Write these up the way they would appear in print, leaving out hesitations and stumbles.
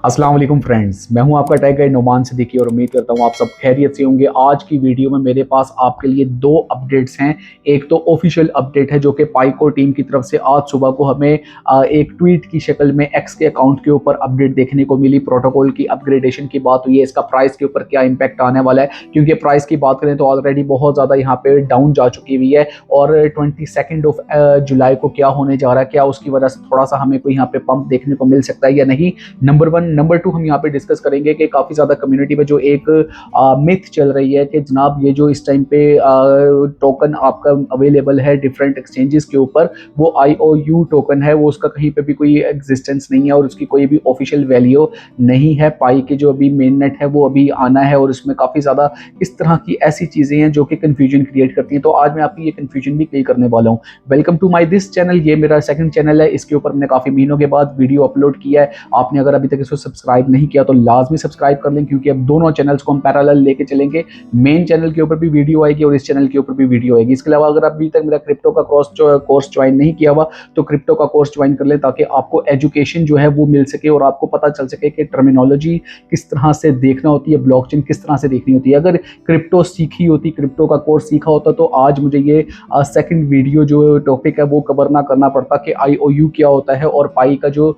अस्सलाम वालेकुम फ्रेंड्स, मैं हूं आपका टैग गाइड नोमान सिद्दीकी और उम्मीद करता हूं आप सब खैरियत से होंगे। आज की वीडियो में मेरे पास आपके लिए दो अपडेट्स हैं। एक तो ऑफिशियल अपडेट है जो कि पाइको टीम की तरफ से आज सुबह को हमें एक ट्वीट की शक्ल में एक्स के अकाउंट के ऊपर अपडेट देखने को मिली। प्रोटोकॉल की अपग्रेडेशन की बात हुई है, इसका प्राइस के ऊपर क्या इम्पैक्ट आने वाला है, क्योंकि प्राइस की बात करें तो ऑलरेडी बहुत ज़्यादा यहाँ पे डाउन जा चुकी हुई है। और 22 जुलाई को क्या होने जा रहा है, क्या उसकी वजह से थोड़ा सा हमें कोई यहाँ पे पंप देखने को मिल सकता है या नहीं, नंबर वन। नंबर टू, हम यहाँ पे डिस्कस करेंगे कि काफ़ी ज़्यादा कम्युनिटी में जो एक मिथ चल रही है कि जनाब ये जो इस टाइम पे टोकन आपका अवेलेबल है डिफरेंट एक्सचेंजेस के ऊपर, वो IOU टोकन है, वो उसका कहीं पे भी कोई एग्जिस्टेंस नहीं है और उसकी कोई भी ऑफिशियल वैल्यू नहीं है। पाई के जो अभी मेन नेट है वो अभी आना है और उसमें काफ़ी ज़्यादा इस तरह की ऐसी चीज़ें हैं जो कि कन्फ्यूजन क्रिएट करती हैं। तो आज मैं आपकी ये कन्फ्यूजन भी क्लियर करने वाला हूँ। Welcome to my this channel, ये मेरा सेकंड चैनल है। इसके ऊपर मैंने काफ़ी महीनों के बाद वीडियो अपलोड किया है। आपने अगर अभी तक इसको सब्सक्राइब नहीं किया तो लाजमी सब्सक्राइब कर लें, क्योंकि अब दोनों चैनल्स को हम पैरेलल लेके चलेंगे। मेन चैनल के ऊपर भी वीडियो आएगी और इस चैनल के ऊपर भी वीडियो आएगी। इसके अलावा अगर अभी तक मेरा क्रिप्टो का कोर्स ज्वाइन नहीं किया हुआ तो क्रिप्टो का कोर्स ज्वाइन कर लें, ताकि आपको एजुकेशन जो है वो मिल सके और आपको पता चल सके कि टर्मिनोलॉजी किस तरह से देखना होती है, ब्लॉकचेन किस तरह से देखनी होती है। अगर क्रिप्टो सीखी होती, क्रिप्टो का कोर्स सीखा होता, तो आज मुझे ये सेकंड वीडियो जो टॉपिक है वो कवर ना करना पड़ता कि IOU क्या होता है और पाई का जो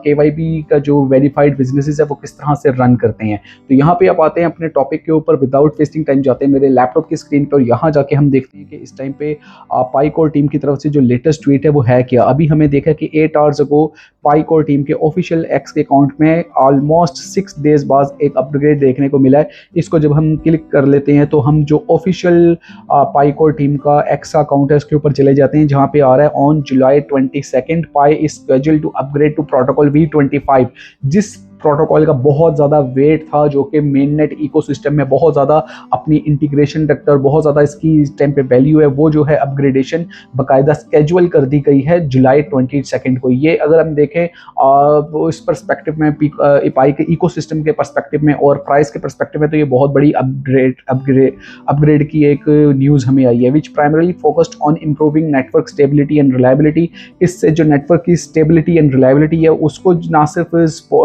KYB का जो वेरीफाइड बिजनेसेस है वो किस तरह से रन करते हैं। तो यहाँ पे आप आते हैं अपने टॉपिक के ऊपर, विदाउट वेस्टिंग टाइम जाते हैं मेरे लैपटॉप की स्क्रीन पर और यहाँ जाके हम देखते हैं कि इस टाइम पे पाईकोर टीम की तरफ से जो लेटेस्ट ट्वीट है वो है क्या। अभी हमें देखा कि 8 आवर्स अगो पाईकोर टीम के ऑफिशियल एक्स के अकाउंट में ऑलमोस्ट 6 डेज बाद एक अपग्रेड देखने को मिला है। इसको जब हम क्लिक कर लेते हैं तो हम जो ऑफिशियल पाईकोर टीम का एक्स अकाउंट है उसके ऊपर चले जाते हैं, जहाँ पे आ रहा है on July 22 Pi is schedule to upgrade to protocol V25। जिस प्रोटोकॉल का बहुत ज़्यादा वेट था, जो कि मेन नेट इकोसिस्टम में बहुत ज़्यादा अपनी इंटीग्रेशन रखता है और बहुत ज़्यादा इसकी इस टाइम पे वैल्यू है, वो जो है अपग्रेडेशन बाकायदा स्केड्यूल कर दी गई है जुलाई 22 को। ये अगर हम देखें इस परस्पेक्टिव में, पाई के इकोसिस्टम के परस्पेक्टिव में और प्राइस के परस्पेक्टिव में, तो ये बहुत बड़ी अपग्रेड की एक न्यूज़ हमें आई है, which primarily focused on improving network stability and reliability. इससे जो नेटवर्क की स्टेबिलिटी एंड रिलायबिलिटी है उसको ना सिर्फ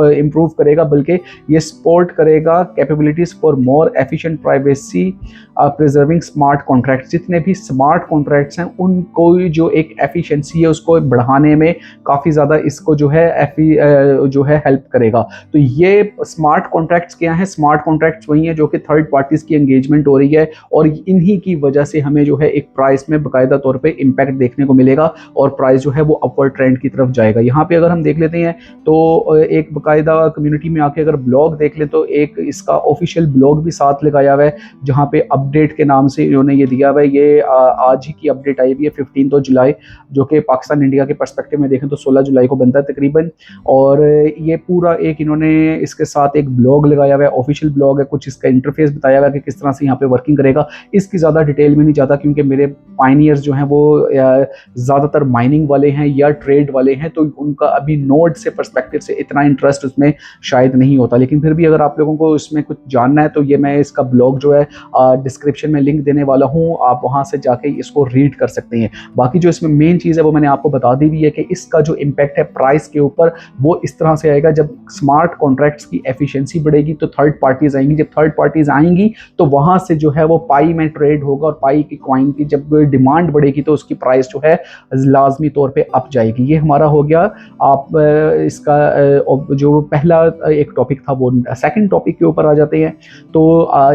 इम्प्रूव करेगा, बल्कि ये सपोर्ट करेगा capabilities for more efficient privacy preserving smart contracts. जितने भी स्मार्ट कॉन्ट्रैक्ट्स हैं उनको जो एक एफिशिएंसी है उसको बढ़ाने में काफ़ी ज़्यादा इसको जो है हेल्प करेगा। तो ये स्मार्ट कॉन्ट्रैक्ट्स क्या हैं? स्मार्ट कॉन्ट्रैक्ट्स वही हैं जो कि थर्ड पार्टीज की एंगेजमेंट हो रही है और इन्हीं की वजह से हमें जो है एक प्राइस में बाकायदा तौर पर इम्पैक्ट देखने को मिलेगा और प्राइस जो है वो अपवर्ड ट्रेंड की तरफ जाएगा। यहाँ पे अगर हम देख लेते हैं तो एक बाकायदा कम्युनिटी में आके अगर ब्लॉग देख ले तो एक इसका ऑफिशियल ब्लॉग भी साथ लगाया हुआ है, जहाँ पे अपडेट के नाम से इन्होंने ये दिया हुआ है। ये आज ही की अपडेट आई हुई है 15 जुलाई, जो कि पाकिस्तान इंडिया के पर्सपेक्टिव में देखें तो 16 जुलाई को बनता है तकरीबन। और ये पूरा एक इन्होंने इसके साथ एक ब्लॉग लगाया हुआ है, ऑफिशियल ब्लॉग है, कुछ इसका इंटरफेस बताया हुआ है कि किस तरह से यहाँ पे वर्किंग करेगा। इसकी ज़्यादा डिटेल में नहीं जाता, क्योंकि मेरे पायनियर्स जो हैं वो ज़्यादातर माइनिंग वाले हैं या ट्रेड वाले हैं, तो उनका अभी नोड से पर्सपेक्टिव से इतना इंटरेस्ट उसमें शायद नहीं होता। लेकिन फिर भी अगर आप लोगों को इसमें कुछ जानना है तो ये मैं इसका ब्लॉग जो है डिस्क्रिप्शन में लिंक देने वाला हूँ, आप वहाँ से जाके इसको रीड कर सकते हैं। बाकी जो इसमें मेन चीज़ है वो मैंने आपको बता दी हुई है कि इसका जो इम्पैक्ट है प्राइस के ऊपर वो इस तरह से आएगा, जब स्मार्ट कॉन्ट्रैक्ट्स की एफिशिएंसी बढ़ेगी तो थर्ड पार्टीज आएंगी। जब थर्ड पार्टीज आएंगी तो वहाँ से जो है वो पाई में ट्रेड होगा और पाई की कॉइन की जब डिमांड बढ़ेगी तो उसकी प्राइस जो है लाजमी तौर पर अप जाएगी। ये हमारा हो गया आप इसका जो पहला एक टॉपिक था। वो सेकंड टॉपिक के ऊपर आ जाते हैं। तो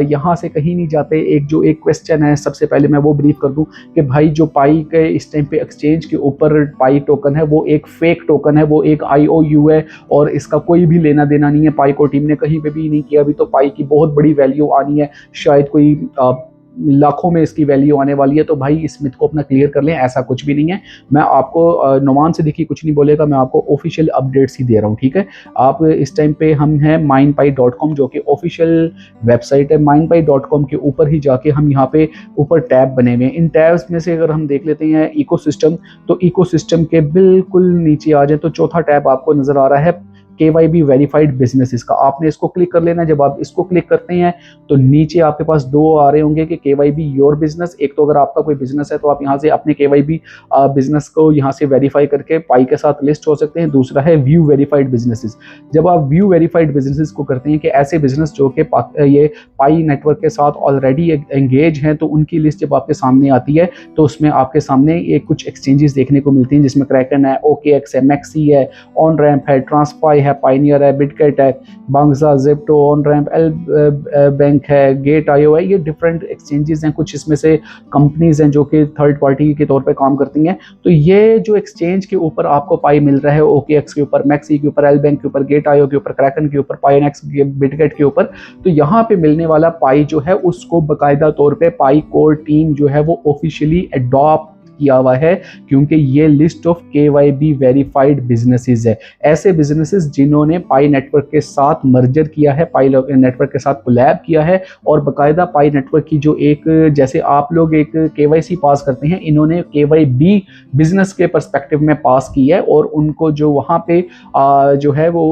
यहाँ से कहीं नहीं जाते, एक क्वेश्चन है सबसे पहले मैं वो ब्रीफ कर दूं कि भाई जो पाई के इस टाइम पे एक्सचेंज के ऊपर पाई टोकन है वो एक फेक टोकन है, वो एक IOU है और इसका कोई भी लेना देना नहीं है। पाई को टीम ने कहीं पे भी नहीं किया अभी, तो पाई की बहुत बड़ी वैल्यू आनी है, शायद कोई लाखों में इसकी वैल्यू आने वाली है। तो भाई इस मिथ को अपना क्लियर कर लें, ऐसा कुछ भी नहीं है। मैं आपको नोमान सिद्दीकी कुछ नहीं बोलेगा, मैं आपको ऑफिशियल अपडेट्स ही दे रहा हूँ, ठीक है। आप इस टाइम पे हम हैं mindpie.com, जो कि ऑफिशियल वेबसाइट है। mindpie.com के ऊपर ही जाके हम यहाँ पे ऊपर टैब बने हुए हैं। इन टैब्स में से अगर हम देख लेते हैं इकोसिस्टम, तो इकोसिस्टम के बिल्कुल नीचे आ जाए तो चौथा टैब आपको नजर आ रहा है KYB वेरीफाइड बिजनेसेस का। आपने इसको क्लिक कर लेना। जब आप इसको क्लिक करते हैं तो नीचे आपके पास दो आ रहे होंगे कि KYB योर बिजनेस। एक तो अगर आपका कोई बिजनेस है तो आप यहाँ से अपने KYB बिजनेस को यहाँ से वेरीफाई करके पाई के साथ लिस्ट हो सकते हैं। दूसरा है व्यू वेरीफाइड बिजनेसेस। जब आप व्यू वेरीफाइड बिजनेसेस को करते हैं कि ऐसे बिजनेस जो कि ये पाई नेटवर्क के साथ ऑलरेडी एंगेज हैं, तो उनकी लिस्ट जब आपके सामने आती है तो उसमें आपके सामने ये कुछ एक्सचेंजेस देखने को मिलती हैं, जिसमें क्रैकन है, OKX है, मैक्सी है, ऑन रैंप है, ट्रांसफाई है, पाइनियर है, बिटकेट है, बांग्सा, जिप्टो, ऑन रैंप, एल बैंक है, गेट आईओ है। ये डिफरेंट एक्सचेंजेस हैं। कुछ इसमें से कंपनीज हैं जो कि थर्ड पार्टी के तौर पे काम करती हैं। तो ये जो एक्सचेंज के ऊपर आपको पाई मिल रहा है, OKX के ऊपर, मैक्सी के ऊपर, एल बैंक के ऊपर, गेट आईओ के ऊपर, क्रैकन के ऊपर, पाइनेक्स, बिटकेट के ऊपर, तो यहाँ पे मिलने वाला पाई जो है उसको बाकायदा तौर पे पाई कोर टीम जो है वो ऑफिशियली अडॉप्ट किया हुआ है, क्योंकि ये list of KYB verified businesses है। ऐसे बिजनेसेस जिन्होंने पाई नेटवर्क के साथ मर्जर किया है, पाई नेटवर्क के साथ कोलैब किया है, और बाकायदा पाई नेटवर्क की जो एक, जैसे आप लोग एक KYC पास करते हैं, इन्होंने KYB बिजनेस के पर्सपेक्टिव में पास की है, और उनको जो वहाँ पे जो है वो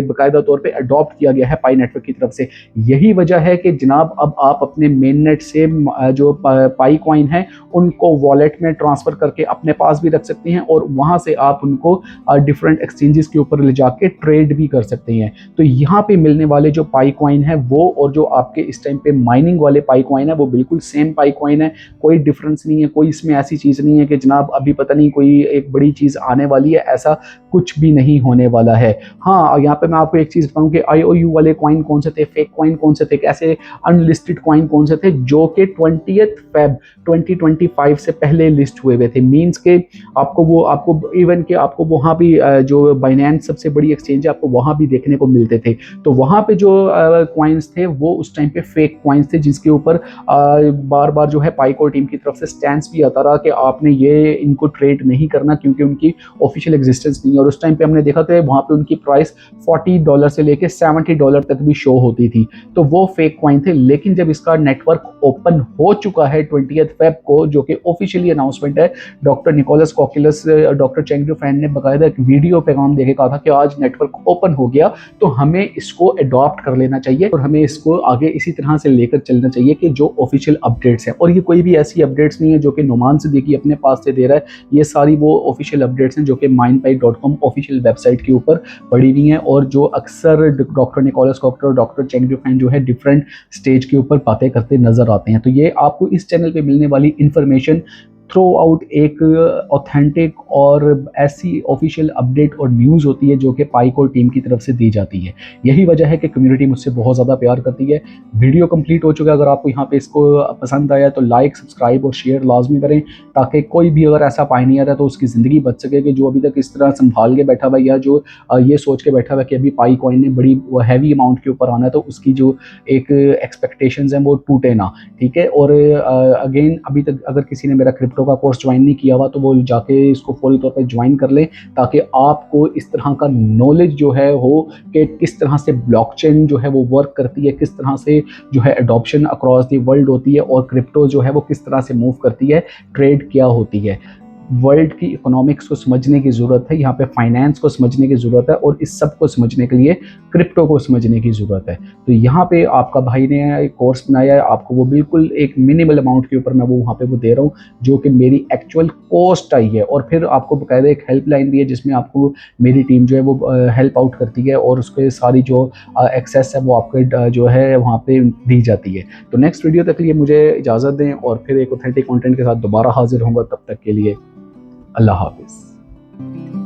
बाकायदा तौर पे अडॉप्ट किया गया है पाई नेटवर्क की तरफ से। यही वजह है कि जनाब अब आप अपने मेन नेट से जो पाई कॉइन है उनको वॉलेट में ट्रांसफर करके अपने पास भी रख सकते हैं, और वहां से आप उनको डिफरेंट एक्सचेंजेस के ऊपर ले जाके ट्रेड भी कर सकते हैं। तो यहाँ पे मिलने वाले जो पाई कॉइन है वो, और जो आपके इस टाइम पे माइनिंग वाले पाई कॉइन है, वो बिल्कुल सेम पाई कॉइन है। कोई डिफरेंस नहीं है, कोई इसमें ऐसी चीज नहीं है कि जनाब अभी पता नहीं कोई एक बड़ी चीज आने वाली है, ऐसा कुछ भी नहीं होने वाला है। हाँ, यहाँ पे मैं आपको एक चीज बताऊं कि IOU वाले कॉइन कौन से थे, फेक कॉइन कौन से थे, कैसे अनलिस्टेड कॉइन कौन से थे, जो कि 20 फेब 2025 से पहले लिस्ट हुए थे। मींस के आपको इवन के आपको वहां भी जो बाइनेंस सबसे बड़ी एक्सचेंज है, आपको वहां भी देखने को मिलते थे। तो वहां पे जो कॉइन्स थे वो उस टाइम पे फेक कॉइन्स थे, जिसके ऊपर बार बार जो है पाईकोर टीम की तरफ से स्टैंस भी आता रहा कि आपने ये इनको ट्रेड नहीं करना, क्योंकि उनकी ऑफिशियल एग्जिस्टेंस नहीं है। और उस टाइम पे हमने देखा था वहां पे उनकी प्राइस $40 से लेके $70 तक भी शो होती थी। तो वो फेक कॉइन थे। लेकिन जब इसका नेटवर्क ओपन हो चुका है 20 फेब को, जो कि ऑफिशियली अनाउंसमेंट है, डॉक्टर निकोलस कॉकुलस, डॉक्टर चेंग फ्रेंड ने बकायदा एक वीडियो पैगाम देके कहा था कि आज नेटवर्क ओपन हो गया, तो हमें इसको अडॉप्ट कर लेना चाहिए और हमें इसको आगे इसी तरह से लेकर चलना चाहिए कि जो ऑफिशियल अपडेट्स हैं। और ये कोई भी ऐसी अपडेट्स नहीं है जो कि नुमान सिद्दीकी अपने पास से दे रहा है, ये सारी वो ऑफिशियल अपडेट्स हैं जो कि mindpie.com ऑफिशियल वेबसाइट के ऊपर पड़ी हुई हैं, और जो अक्सर डॉक्टर निकोलस कॉकटर और डॉक्टर चेंग फ्रेंड जो है डिफरेंट स्टेज के ऊपर बातें करते नजर आते हैं। तो ये आपको इस चैनल पे मिलने वाली इंफॉर्मेशन थ्रू आउट एक ऑथेंटिक और ऐसी ऑफिशियल अपडेट और न्यूज़ होती है जो कि पाईकोर टीम की तरफ से दी जाती है। यही वजह है कि कम्युनिटी मुझसे बहुत ज़्यादा प्यार करती है। वीडियो कंप्लीट हो चुका है। अगर आपको यहाँ पे इसको पसंद आया तो लाइक, सब्सक्राइब और शेयर लाजमी करें, ताकि कोई भी अगर ऐसा पायनियर है तो उसकी ज़िंदगी बच सके कि जो अभी तक इस तरह संभाल के बैठा हुआ, या जो ये सोच के बैठा हुआ कि अभी पाई कॉइन ने बड़ी हैवी अमाउंट के ऊपर आना है, तो उसकी जो एक एक्सपेक्टेशंस हैं वो टूटे ना। ठीक है। और अगेन, अभी तक अगर किसी ने मेरा क्रिप्टो का कोर्स ज्वाइन नहीं किया हुआ तो वो जाके इसको फौरी तौर पे ज्वाइन कर लें, ताकि आपको इस तरह का नॉलेज जो है हो कि किस तरह से ब्लॉकचेन जो है वो वर्क करती है, किस तरह से जो है अडॉप्शन अक्रॉस द वर्ल्ड होती है, और क्रिप्टो जो है वो किस तरह से मूव करती है, ट्रेड क्या होती है। वर्ल्ड की इकोनॉमिक्स को समझने की ज़रूरत है, यहाँ पे फाइनेंस को समझने की ज़रूरत है, और इस सब को समझने के लिए क्रिप्टो को समझने की ज़रूरत है। तो यहाँ पे आपका भाई ने एक कोर्स बनाया है, आपको वो बिल्कुल एक मिनिमल अमाउंट के ऊपर मैं वो वहाँ पे वो दे रहा हूँ, जो कि मेरी एक्चुअल कॉस्ट आई है। और फिर आपको बाकायदा एक हेल्पलाइन भी है जिसमें आपको मेरी टीम जो है वो हेल्प आउट करती है, और उसके सारी जो एक्सेस है वो आपको जो है वहाँ पे दी जाती है। तो नेक्स्ट वीडियो तक के लिए मुझे इजाज़त दें, और फिर एक ऑथेंटिक कंटेंट के साथ दोबारा हाजिर होऊंगा। तब तक के लिए अल्लाह हाफिज़।